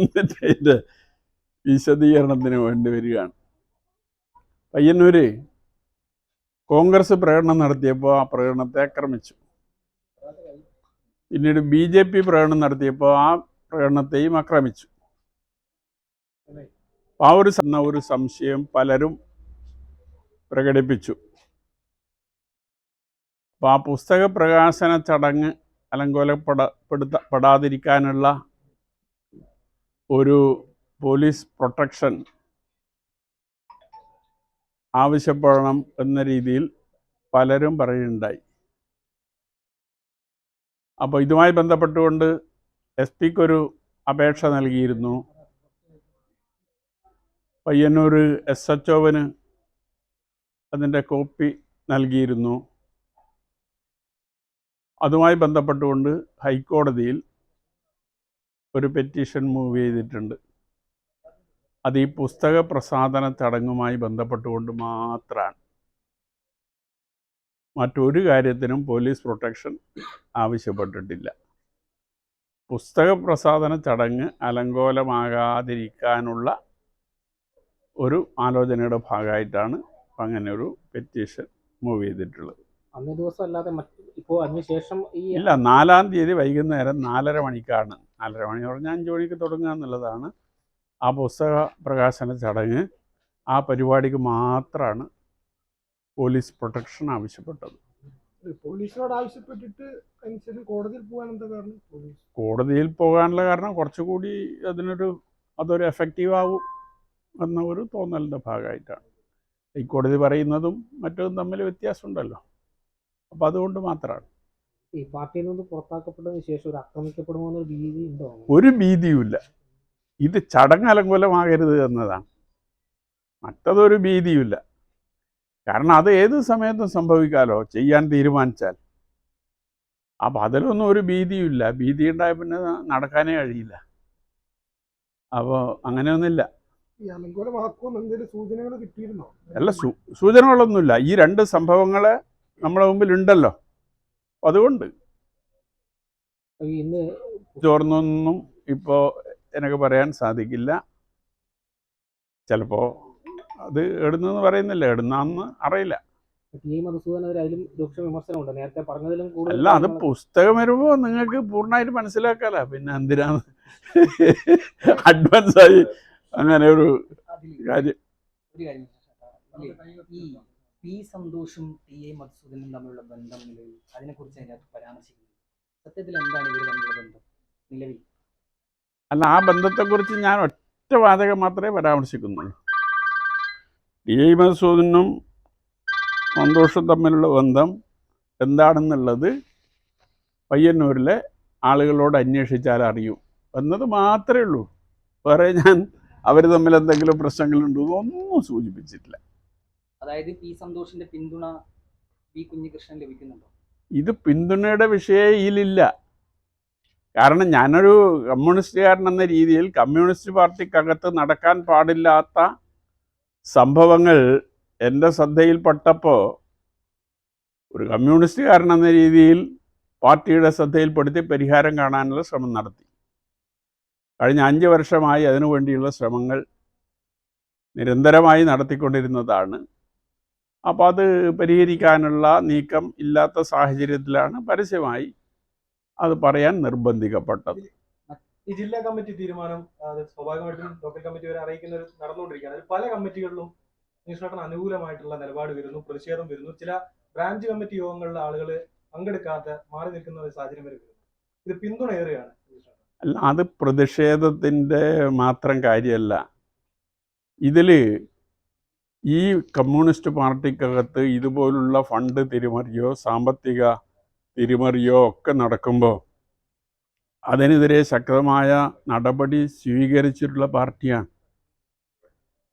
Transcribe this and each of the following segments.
എന്നിട്ട് അതിൻ്റെ വിശദീകരണത്തിന് വേണ്ടി വരികയാണ്. പയ്യന്നൂർ കോൺഗ്രസ് പ്രകടനം നടത്തിയപ്പോൾ ആ പ്രകടനത്തെ ആക്രമിച്ചു. പിന്നീട് BJP പ്രകടനം നടത്തിയപ്പോൾ ആ പ്രകടനത്തെയും ആക്രമിച്ചു. ആ ഒരു സംശയം പലരും പ്രകടിപ്പിച്ചു. അപ്പോൾ ആ പുസ്തക പ്രകാശന ചടങ്ങ് അലങ്കോലപ്പെടാതിരിക്കാനുള്ള ഒരു പോലീസ് പ്രൊട്ടക്ഷൻ ആവശ്യപ്പെടണം എന്ന രീതിയിൽ പലരും പറയുകയുണ്ടായി. അപ്പോൾ ഇതുമായി ബന്ധപ്പെട്ടുകൊണ്ട് SP-ക്കൊരു അപേക്ഷ നൽകിയിരുന്നു. പയ്യന്നൂർ SHO-വിന് അതിൻ്റെ കോപ്പി നൽകിയിരുന്നു. അതുമായി ബന്ധപ്പെട്ടുകൊണ്ട് ഹൈക്കോടതിയിൽ ഒരു പെറ്റീഷൻ മൂവ് ചെയ്തിട്ടുണ്ട്. അത് ഈ പുസ്തക പ്രസാധന ചടങ്ങുമായി ബന്ധപ്പെട്ടുകൊണ്ട് മാത്രമാണ്. മറ്റൊരു കാര്യത്തിനും പോലീസ് പ്രൊട്ടക്ഷൻ ആവശ്യപ്പെട്ടിട്ടില്ല. പുസ്തക പ്രസാധന ചടങ്ങ് അലങ്കോലമാകാതിരിക്കാനുള്ള ഒരു ആലോചനയുടെ ഭാഗമായിട്ടാണ് അങ്ങനെ ഒരു പെറ്റീഷൻ മൂവ് ചെയ്തിട്ടുള്ളത്. അന്നേ ദിവസം അല്ലാതെ ഇപ്പോൾ അതിനുശേഷം ഇല്ല, 4-ാം തീയതി വൈകുന്നേരം 4:30 മണിക്കാണ്. 4:30 മണി പറഞ്ഞാൽ 5 മണിക്ക് തുടങ്ങുക എന്നുള്ളതാണ് ആ പുസ്തക പ്രകാശന ചടങ്ങ്. ആ പരിപാടിക്ക് മാത്രമാണ് പോലീസ് പ്രൊട്ടക്ഷൻ ആവശ്യപ്പെട്ടത്. പോലീസിനോട് ആവശ്യപ്പെട്ടിട്ട് കോടതിയിൽ പോകാൻ എന്താ കാരണം? കോടതിയിൽ പോകാനുള്ള കാരണം കുറച്ചുകൂടി അതൊരു എഫക്റ്റീവ് ആവും എന്ന ഒരു തോന്നലിൻ്റെ ഭാഗമായിട്ടാണ്. ഹൈക്കോടതി പറയുന്നതും മറ്റതും തമ്മിൽ വ്യത്യാസമുണ്ടല്ലോ. അപ്പോൾ അതുകൊണ്ട് മാത്രമാണ്. ഈ പാർട്ടിയിൽ നിന്ന് പുറത്താക്കപ്പെട്ടതിന് ശേഷം ഒരു ആക്രമിക്കപ്പെടുമോ എന്നൊരു ഭീതി ഉണ്ടോ? ഒരു ഭീതിയുമില്ല. ഇത് ചടങ്ങ് അലങ്കോലമാകരുത് എന്നതാണ്. മറ്റതൊരു ഭീതിയുമില്ല. കാരണം അത് ഏത് സമയത്തും സംഭവിക്കാമല്ലോ, ചെയ്യാൻ തീരുമാനിച്ചാൽ. അപ്പം അതിലൊന്നും ഒരു ഭീതിയുമില്ല. ഭീതി ഉണ്ടായ പിന്നെ നടക്കാനേ കഴിയില്ല. അപ്പോൾ അങ്ങനെയൊന്നുമില്ല. അല്ല, സൂചനകളൊന്നുമില്ല. ഈ 2 സംഭവങ്ങൾ നമ്മുടെ മുമ്പിലുണ്ടല്ലോ. അതുകൊണ്ട് ചോർന്നൊന്നും ഇപ്പോൾ എനിക്ക് പറയാൻ സാധിക്കില്ല. ചിലപ്പോൾ അത് എടുന്നെന്ന് പറയുന്നില്ല, എടുന്നാന്ന് അറിയില്ല. അല്ല, അത് പുസ്തകം വരുമ്പോൾ നിങ്ങൾക്ക് പൂർണ്ണമായിട്ട് മനസ്സിലാക്കാല. പിന്നെ എന്തിനാണ് അഡ്വാൻസായി അങ്ങനെ ഒരു കാര്യം. പി സന്തോഷും TA മധുസൂദനും തമ്മിലുള്ള ബന്ധം നിലവിൽ അതിനെക്കുറിച്ച് അതിനകത്ത് പരാമർശിക്കുന്നത് സത്യത്തിൽ എന്താണ് ഇവർ തമ്മിലുള്ള ബന്ധം നിലവിൽ? അല്ല, ആ ബന്ധത്തെക്കുറിച്ച് ഞാൻ ഒറ്റ വാചകം മാത്രമേ പരാമർശിക്കുന്നുള്ളൂ. TA മധുസൂദനും സന്തോഷും തമ്മിലുള്ള ബന്ധം എന്താണെന്നുള്ളത് പയ്യന്നൂരിലെ ആളുകളോട് അന്വേഷിച്ചാൽ അറിയൂ എന്നത് മാത്രമേ ഉള്ളൂ. വേറെ ഞാൻ അവർ തമ്മിൽ എന്തെങ്കിലും പ്രശ്നങ്ങളുണ്ടെന്നോ ഒന്നും സൂചിപ്പിച്ചിട്ടില്ല. അതായത് പി സന്തോഷിന്റെ പിന്തുണ പി കുഞ്ഞികൃഷ്ണൻ ലഭിക്കുന്നുണ്ടോ? ഇത് പിന്തുണയുടെ വിഷയയിലില്ല. കാരണം ഞാനൊരു കമ്മ്യൂണിസ്റ്റുകാരൻ എന്ന രീതിയിൽ കമ്മ്യൂണിസ്റ്റ് പാർട്ടിക്കകത്ത് നടക്കാൻ പാടില്ലാത്ത സംഭവങ്ങൾ എൻ്റെ ശ്രദ്ധയിൽപ്പെട്ടപ്പോൾ ഒരു കമ്മ്യൂണിസ്റ്റുകാരൻ എന്ന രീതിയിൽ പാർട്ടിയുടെ ശ്രദ്ധയിൽപ്പെടുത്തി പരിഹാരം കാണാനുള്ള ശ്രമം നടത്തി. കഴിഞ്ഞ 5 വർഷമായി അതിനു വേണ്ടിയുള്ള ശ്രമങ്ങൾ നിരന്തരമായി നടത്തിക്കൊണ്ടിരുന്നതാണ്. അപ്പോൾ അത് പരിഹരിക്കാനുള്ള നീക്കം ഇല്ലാത്ത സാഹചര്യത്തിലാണ് പരസ്യമായി അത് പറയാൻ നിർബന്ധിക്കപ്പെട്ടത്. ഈ ജില്ലാ കമ്മിറ്റി തീരുമാനം സ്വാഭാവികമായിട്ടും ലോക്കൽ കമ്മിറ്റി വരെ അറിയിക്കുന്ന നടന്നുകൊണ്ടിരിക്കുകയാണ്. അതിൽ പല കമ്മിറ്റികളിലും നിഷ്ണത്തിന് അനുകൂലമായിട്ടുള്ള നിലപാട് വരുന്നു, പ്രതിഷേധം വരുന്നു. ചില ബ്രാഞ്ച് കമ്മിറ്റി യോഗങ്ങളിലെ ആളുകൾ പങ്കെടുക്കാതെ മാറി നിൽക്കുന്ന ഒരു സാഹചര്യം വരെ വരുന്നു. ഇത് പിന്തുണ ഏറുകയാണ്. അല്ല, അത് പ്രതിഷേധത്തിൻ്റെ മാത്രം കാര്യമല്ല. ഇതിൽ ഈ കമ്മ്യൂണിസ്റ്റ് പാർട്ടിക്കകത്ത് ഇതുപോലുള്ള ഫണ്ട് തിരിമറിയോ സാമ്പത്തിക തിരിമറിയോ ഒക്കെ നടക്കുമ്പോൾ അതിനെതിരെ ശക്തമായ നടപടി സ്വീകരിച്ചിട്ടുള്ള പാർട്ടിയാണ്.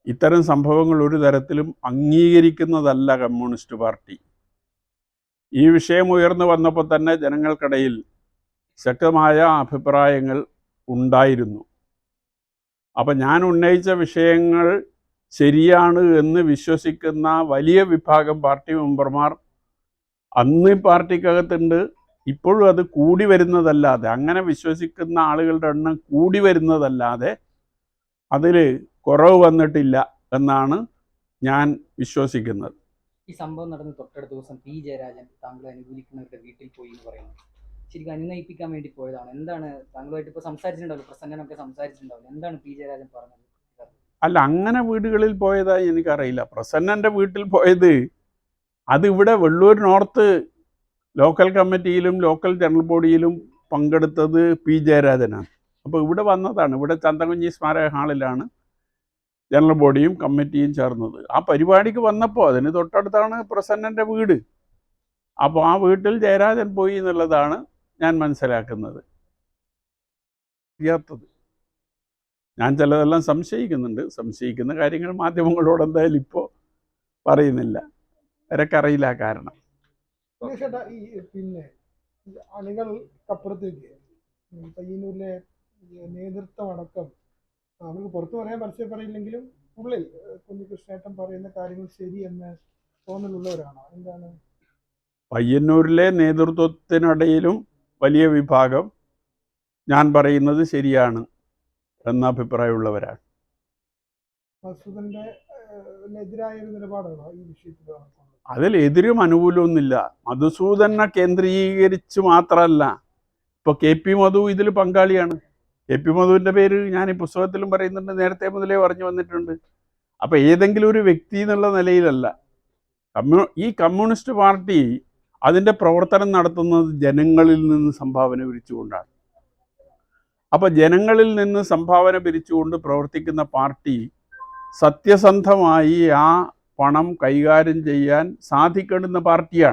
ഇത്തരം സംഭവങ്ങൾ ഒരു തരത്തിലും അംഗീകരിക്കുന്നതല്ല കമ്മ്യൂണിസ്റ്റ് പാർട്ടി. ഈ വിഷയം ഉയർന്നു വന്നപ്പോൾ തന്നെ ജനങ്ങൾക്കിടയിൽ ശക്തമായ അഭിപ്രായങ്ങൾ ഉണ്ടായിരുന്നു. അപ്പം ഞാൻ ഉന്നയിച്ച വിഷയങ്ങൾ ശരിയാണ് എന്ന് വിശ്വസിക്കുന്ന വലിയ വിഭാഗം പാർട്ടി മെമ്പർമാർ അന്ന് പാർട്ടിക്കകത്തുണ്ട്, ഇപ്പോഴും അത് കൂടി വരുന്നതല്ലാതെ, അങ്ങനെ വിശ്വസിക്കുന്ന ആളുകളുടെ എണ്ണം കൂടി വരുന്നതല്ലാതെ അതിൽ കുറവ് വന്നിട്ടില്ല എന്നാണ് ഞാൻ വിശ്വസിക്കുന്നത്. ഈ സംഭവം നടന്ന തൊട്ടടുത്ത ദിവസം പി ജയരാജൻ താങ്കളെ അനുകൂലിക്കുന്നവരുടെ വീട്ടിൽ പോയി എന്ന് പറയുന്നു. ശരിക്കും അനുനയിപ്പിക്കാൻ വേണ്ടി പോയതാണ്. എന്താണ് താങ്കളുമായിട്ട് ഇപ്പോൾ സംസാരിച്ചിട്ടുണ്ടാവില്ല, പ്രസന്നനൊക്കെ സംസാരിച്ചിട്ടുണ്ടാവില്ല, എന്താണ് പി ജയരാജൻ പറഞ്ഞത്? അല്ല, അങ്ങനെ വീടുകളിൽ പോയതായി എനിക്കറിയില്ല. പ്രസന്നൻ്റെ വീട്ടിൽ പോയത് അതിവിടെ വെള്ളൂർ നോർത്ത് ലോക്കൽ കമ്മിറ്റിയിലും ലോക്കൽ ജനറൽ ബോഡിയിലും പങ്കെടുത്തത് പി ജയരാജനാണ്. അപ്പോൾ ഇവിടെ വന്നതാണ്. ഇവിടെ ചന്തകുഞ്ഞി സ്മാരക ഹാളിലാണ് ജനറൽ ബോഡിയും കമ്മിറ്റിയും ചേർന്നത്. ആ പരിപാടിക്ക് വന്നപ്പോൾ അതിന് തൊട്ടടുത്താണ് പ്രസന്നൻ്റെ വീട്. അപ്പോൾ ആ വീട്ടിൽ ജയരാജൻ പോയി എന്നുള്ളതാണ് ഞാൻ മനസ്സിലാക്കുന്നത്. അറിയാത്തത് ഞാൻ ചിലതെല്ലാം സംശയിക്കുന്നുണ്ട്. സംശയിക്കുന്ന കാര്യങ്ങൾ മാധ്യമങ്ങളോട് എന്തായാലും ഇപ്പോൾ പറയുന്നില്ല. അവരൊക്കറിയില്ല കാരണം. ചേട്ടാ, ഈ പിന്നെ അണികൾക്കപ്പുറത്തേക്ക് പയ്യന്നൂരിലെ നേതൃത്വം അടക്കം അവർക്ക് പുറത്തു പറയാൻ പരസ്യം പറയില്ലെങ്കിലും ഉള്ളിൽ കുഞ്ഞികൃഷ്ണേട്ടൻ പറയുന്ന കാര്യങ്ങൾ ശരിയെന്ന് തോന്നലുള്ളവരാണോ? എന്താണ്? പയ്യന്നൂരിലെ നേതൃത്വത്തിനിടയിലും വലിയ വിഭാഗം ഞാൻ പറയുന്നത് ശരിയാണ് എന്ന അഭിപ്രായമുള്ളവരാണ്. മധുസൂദന്റെ എതിരായ ഒരു നിലപാടാണോ ഈ വിഷയത്തിൽ? അതിൽ എതിരും അനുകൂലമൊന്നുമില്ല. മധുസൂദനെ കേന്ദ്രീകരിച്ച് മാത്രമല്ല, ഇപ്പോൾ കെ പി മധു ഇതിൽ പങ്കാളിയാണ്. കെ പി മധുവിൻ്റെ പേര് ഞാൻ ഈ പുസ്തകത്തിലും പറയുന്നുണ്ട്, നേരത്തെ മുതലേ പറഞ്ഞു വന്നിട്ടുണ്ട്. അപ്പോൾ ഏതെങ്കിലും ഒരു വ്യക്തി എന്നുള്ള നിലയിലല്ല. ഈ കമ്മ്യൂണിസ്റ്റ് പാർട്ടി അതിൻ്റെ പ്രവർത്തനം നടത്തുന്നത് ജനങ്ങളിൽ നിന്ന് സംഭാവന പിരിച്ചുകൊണ്ടാണ്. അപ്പോൾ ജനങ്ങളിൽ നിന്ന് സംഭാവന പിരിച്ചുകൊണ്ട് പ്രവർത്തിക്കുന്ന പാർട്ടി സത്യസന്ധമായി ആ പണം കൈകാര്യം ചെയ്യാൻ സാധിക്കേണ്ടുന്ന പാർട്ടിയാണ്.